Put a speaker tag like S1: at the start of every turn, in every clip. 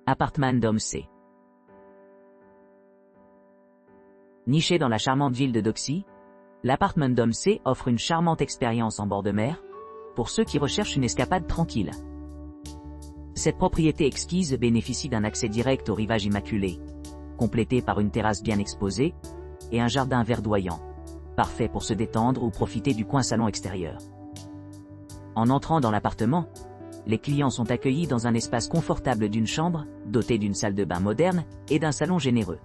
S1: Apartman Dom C. Niché dans la charmante ville de Doxy, l'Apartman Dom C offre une charmante expérience en bord de mer, pour ceux qui recherchent une escapade tranquille. Cette propriété exquise bénéficie d'un accès direct au rivage immaculé, complété par une terrasse bien exposée, et un jardin verdoyant, parfait pour se détendre ou profiter du coin salon extérieur. En entrant dans l'appartement, les clients sont accueillis dans un espace confortable d'une chambre, dotée d'une salle de bain moderne, et d'un salon généreux.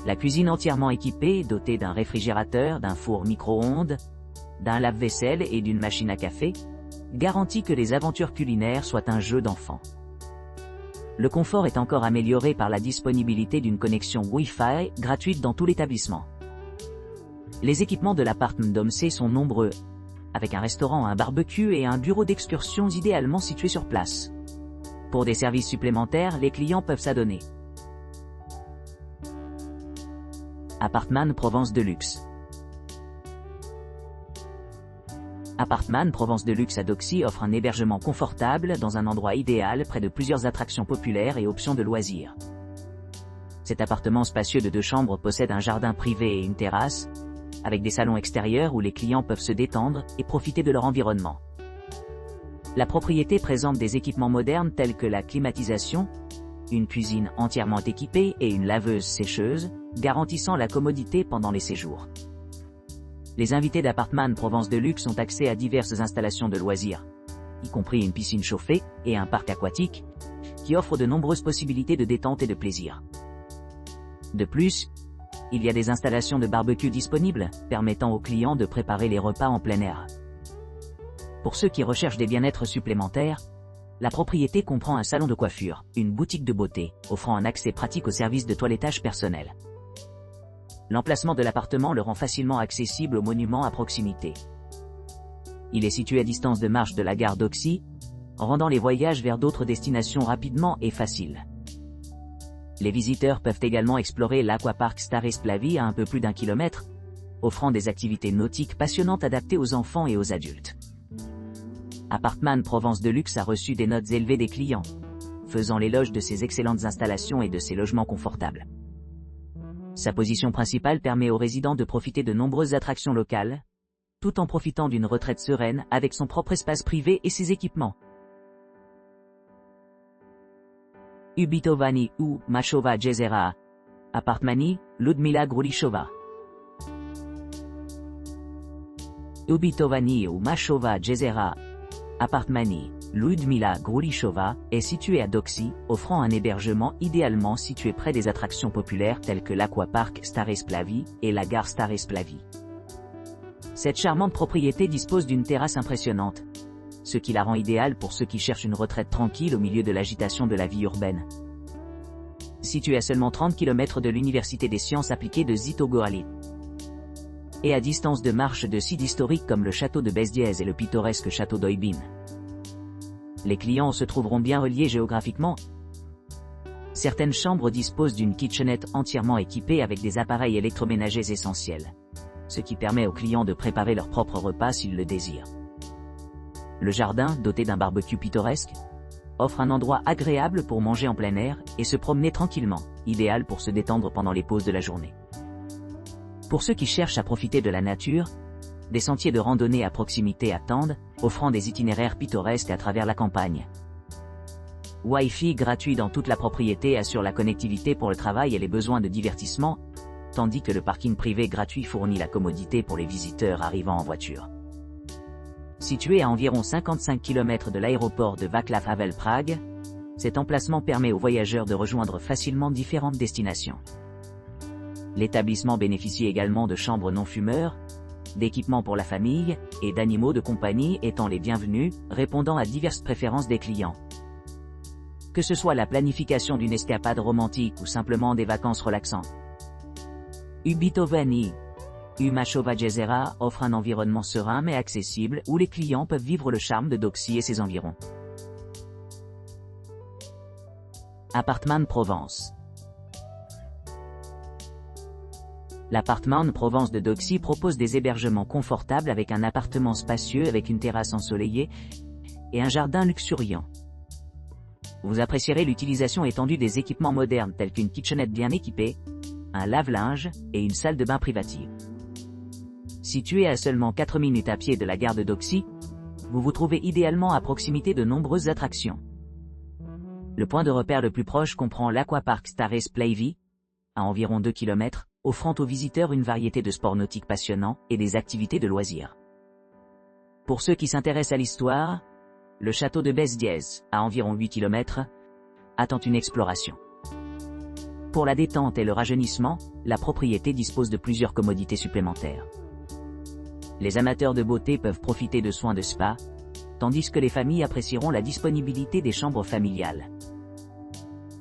S1: La cuisine entièrement équipée, dotée d'un réfrigérateur, d'un four micro-ondes, d'un lave-vaisselle et d'une machine à café, garantit que les aventures culinaires soient un jeu d'enfant. Le confort est encore amélioré par la disponibilité d'une connexion Wi-Fi gratuite dans tout l'établissement. Les équipements de l'Apartman Dom C sont nombreux, avec un restaurant, un barbecue et un bureau d'excursions idéalement situé sur place. Pour des services supplémentaires, les clients peuvent s'adonner. Apartman Provence de luxe. Apartman Provence de luxe à Doxy offre un hébergement confortable dans un endroit idéal près de plusieurs attractions populaires et options de loisirs. Cet appartement spacieux de 2 chambres possède un jardin privé et une terrasse, avec des salons extérieurs où les clients peuvent se détendre et profiter de leur environnement. La propriété présente des équipements modernes tels que la climatisation, une cuisine entièrement équipée et une laveuse-sécheuse, garantissant la commodité pendant les séjours. Les invités d'Apartman Provence de luxe ont accès à diverses installations de loisirs, y compris une piscine chauffée et un parc aquatique, qui offrent de nombreuses possibilités de détente et de plaisir. De plus, il y a des installations de barbecue disponibles, permettant aux clients de préparer les repas en plein air. Pour ceux qui recherchent des bien-être supplémentaires, la propriété comprend un salon de coiffure, une boutique de beauté, offrant un accès pratique aux services de toilettage personnel. L'emplacement de l'appartement le rend facilement accessible aux monuments à proximité. Il est situé à distance de marche de la gare Doxy, rendant les voyages vers d'autres destinations rapidement et faciles. Les visiteurs peuvent également explorer l'aquapark Star Esplavie à un peu plus d'1 kilomètre, offrant des activités nautiques passionnantes adaptées aux enfants et aux adultes. Apartman Provence de luxe a reçu des notes élevées des clients, faisant l'éloge de ses excellentes installations et de ses logements confortables. Sa position principale permet aux résidents de profiter de nombreuses attractions locales, tout en profitant d'une retraite sereine avec son propre espace privé et ses équipements. Ubytovanie ou Maszowa Jezera. Apartmani, Ludmila Gruliszova. Ubytovanie ou Maszowa Jezera. Apartmani, Ludmila Gruliszova, est situé à Doxy, offrant un hébergement idéalement situé près des attractions populaires telles que l'aquapark Star Esplavie et la gare Star Esplavie. Cette charmante propriété dispose d'une terrasse impressionnante, ce qui la rend idéale pour ceux qui cherchent une retraite tranquille au milieu de l'agitation de la vie urbaine. Située à seulement 30 km de l'Université des sciences appliquées de Zitogoali, et à distance de marche de sites historiques comme le château de Bezdiez et le pittoresque château d'Oybin. Les clients se trouveront bien reliés géographiquement. Certaines chambres disposent d'une kitchenette entièrement équipée avec des appareils électroménagers essentiels, ce qui permet aux clients de préparer leur propre repas s'ils le désirent. Le jardin, doté d'un barbecue pittoresque, offre un endroit agréable pour manger en plein air et se promener tranquillement, idéal pour se détendre pendant les pauses de la journée. Pour ceux qui cherchent à profiter de la nature, des sentiers de randonnée à proximité attendent, offrant des itinéraires pittoresques à travers la campagne. Wi-Fi gratuit dans toute la propriété assure la connectivité pour le travail et les besoins de divertissement, tandis que le parking privé gratuit fournit la commodité pour les visiteurs arrivant en voiture. Situé à environ 55 km de l'aéroport de Václav Havel Prague, cet emplacement permet aux voyageurs de rejoindre facilement différentes destinations. L'établissement bénéficie également de chambres non-fumeurs, d'équipements pour la famille, et d'animaux de compagnie étant les bienvenus, répondant à diverses préférences des clients. Que ce soit la planification d'une escapade romantique ou simplement des vacances relaxantes. Ubytovanie ou Maszowa Jezera offre un environnement serein mais accessible où les clients peuvent vivre le charme de Doxy et ses environs. Apartman Provence. L'Apartman Provence de Doxy propose des hébergements confortables avec un appartement spacieux avec une terrasse ensoleillée et un jardin luxuriant. Vous apprécierez l'utilisation étendue des équipements modernes tels qu'une kitchenette bien équipée, un lave-linge et une salle de bain privative. Située à seulement 4 minutes à pied de la gare de Doxy, vous vous trouvez idéalement à proximité de nombreuses attractions. Le point de repère le plus proche comprend l'Aquapark Starrace Plavie, à environ 2 km, offrant aux visiteurs une variété de sports nautiques passionnants et des activités de loisirs. Pour ceux qui s'intéressent à l'histoire, le château de Besse-Diez, à environ 8 km, attend une exploration. Pour la détente et le rajeunissement, la propriété dispose de plusieurs commodités supplémentaires. Les amateurs de beauté peuvent profiter de soins de spa, tandis que les familles apprécieront la disponibilité des chambres familiales.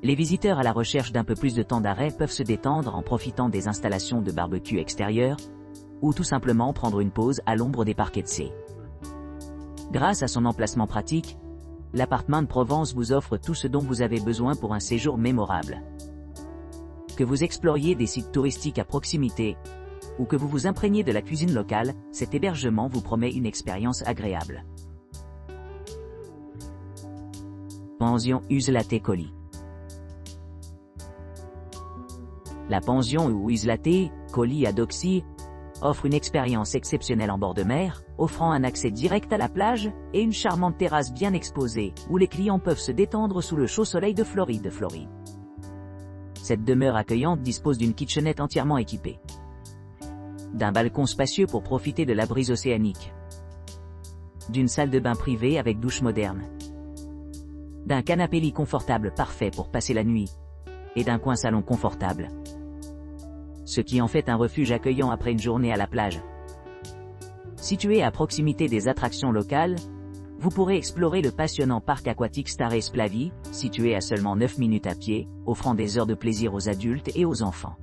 S1: Les visiteurs à la recherche d'un peu plus de temps d'arrêt peuvent se détendre en profitant des installations de barbecue extérieur, ou tout simplement prendre une pause à l'ombre des parquets de C. Grâce à son emplacement pratique, l'appartement de Provence vous offre tout ce dont vous avez besoin pour un séjour mémorable. Que vous exploriez des sites touristiques à proximité, ou que vous vous imprégniez de la cuisine locale, cet hébergement vous promet une expérience agréable. Pension Uselate Colli. La pension Uselate Colli à Doxy offre une expérience exceptionnelle en bord de mer, offrant un accès direct à la plage et une charmante terrasse bien exposée, où les clients peuvent se détendre sous le chaud soleil de Floride. Cette demeure accueillante dispose d'une kitchenette entièrement équipée, d'un balcon spacieux pour profiter de la brise océanique, d'une salle de bain privée avec douche moderne, d'un canapé-lit confortable parfait pour passer la nuit, et d'un coin salon confortable, ce qui en fait un refuge accueillant après une journée à la plage. Situé à proximité des attractions locales, vous pourrez explorer le passionnant parc aquatique Starrace Plavie, situé à seulement 9 minutes à pied, offrant des heures de plaisir aux adultes et aux enfants.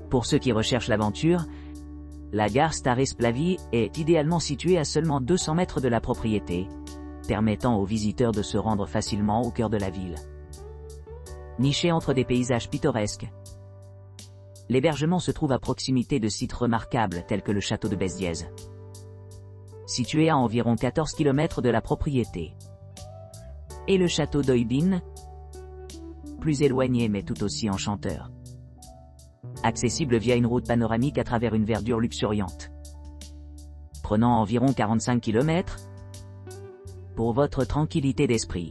S1: Pour ceux qui recherchent l'aventure, la gare Starrace Plavie est idéalement située à seulement 200 mètres de la propriété, permettant aux visiteurs de se rendre facilement au cœur de la ville. Niché entre des paysages pittoresques, l'hébergement se trouve à proximité de sites remarquables tels que le château de Besse-Diez, situé à environ 14 km de la propriété, et le château d'Oybine, plus éloigné mais tout aussi enchanteur, accessible via une route panoramique à travers une verdure luxuriante. Prenant environ 45 km, pour votre tranquillité d'esprit,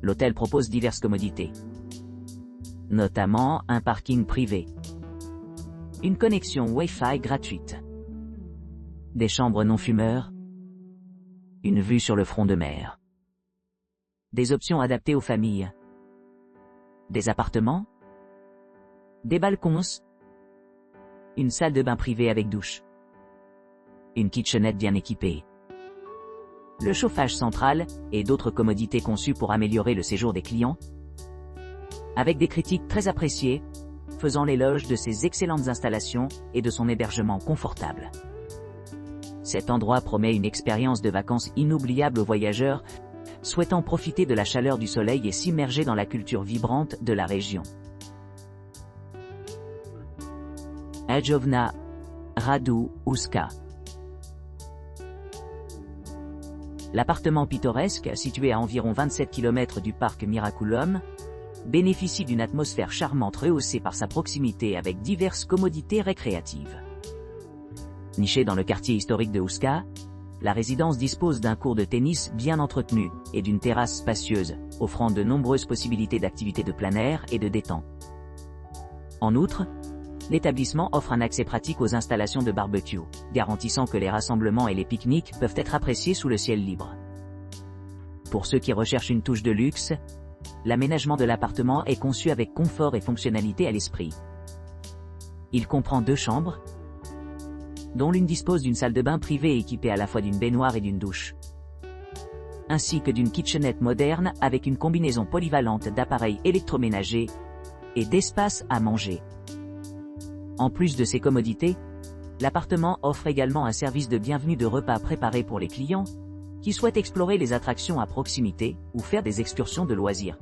S1: l'hôtel propose diverses commodités, notamment un parking privé, une connexion Wi-Fi gratuite, des chambres non-fumeurs, une vue sur le front de mer, des options adaptées aux familles, des appartements, des balcons, une salle de bain privée avec douche, une kitchenette bien équipée, le chauffage central et d'autres commodités conçues pour améliorer le séjour des clients, avec des critiques très appréciées, faisant l'éloge de ses excellentes installations et de son hébergement confortable. Cet endroit promet une expérience de vacances inoubliable aux voyageurs, souhaitant profiter de la chaleur du soleil et s'immerger dans la culture vibrante de la région. Ajovna, Radu, Usca. L'appartement pittoresque, situé à environ 27 km du parc Miraculum, bénéficie d'une atmosphère charmante rehaussée par sa proximité avec diverses commodités récréatives. Nichée dans le quartier historique de Usca, la résidence dispose d'un court de tennis bien entretenu et d'une terrasse spacieuse, offrant de nombreuses possibilités d'activités de plein air et de détente. En outre, l'établissement offre un accès pratique aux installations de barbecue, garantissant que les rassemblements et les pique-niques peuvent être appréciés sous le ciel libre. Pour ceux qui recherchent une touche de luxe, l'aménagement de l'appartement est conçu avec confort et fonctionnalité à l'esprit. Il comprend 2 chambres, dont l'une dispose d'une salle de bain privée équipée à la fois d'une baignoire et d'une douche, ainsi que d'une kitchenette moderne avec une combinaison polyvalente d'appareils électroménagers et d'espace à manger. En plus de ces commodités, l'appartement offre également un service de bienvenue de repas préparés pour les clients qui souhaitent explorer les attractions à proximité ou faire des excursions de loisirs.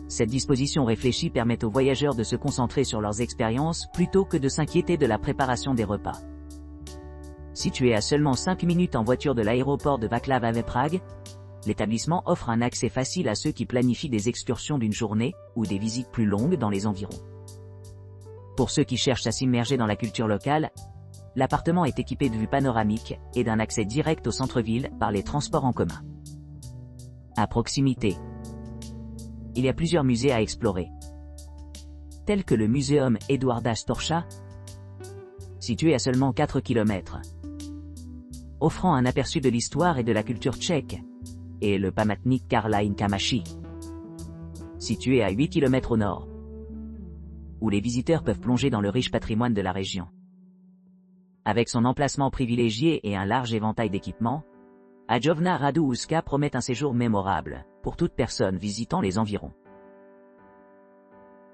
S1: Cette disposition réfléchie permet aux voyageurs de se concentrer sur leurs expériences plutôt que de s'inquiéter de la préparation des repas. Situé à seulement 5 minutes en voiture de l'aéroport de Václav Havel Prague, l'établissement offre un accès facile à ceux qui planifient des excursions d'une journée ou des visites plus longues dans les environs. Pour ceux qui cherchent à s'immerger dans la culture locale, l'appartement est équipé de vues panoramiques et d'un accès direct au centre-ville par les transports en commun. À proximité, il y a plusieurs musées à explorer, tels que le Muzeum Eduarda Storcha, situé à seulement 4 km, offrant un aperçu de l'histoire et de la culture tchèque, et le Památník Karla Inkámasi, situé à 8 km au nord, où les visiteurs peuvent plonger dans le riche patrimoine de la région. Avec son emplacement privilégié et un large éventail d'équipements, Ajovna Radu Uska promet un séjour mémorable pour toute personne visitant les environs.